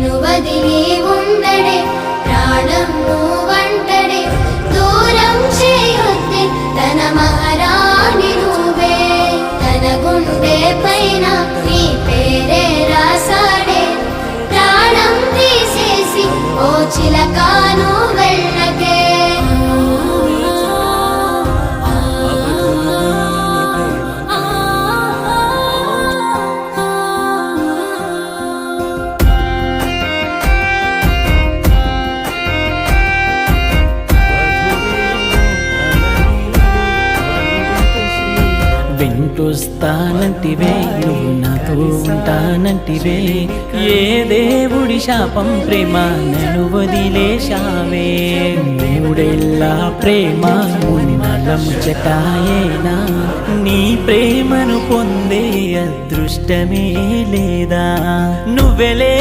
నిన్ను వదిలి ఉండడే ప్రాణం నువ్వంటడే దూరం చేయొద్దే తన మహారాణి నువ్వే తన గుండె పైన నీ పేరే రాసాడే ప్రాణం తీసేసి ఓ చిలకాను వెళ్ళకే వెంటొస్తానంటివే నువ్వు నాతో ఉంటానంటివే ఏ దేవుడి శాపం ప్రేమ నన్ను వదిలేశావే మూడేళ్ళ ప్రేమ ఉన్నలం చెటాయేనా నీ ప్రేమను పొందే అదృష్టమే లేదా నువ్వెలే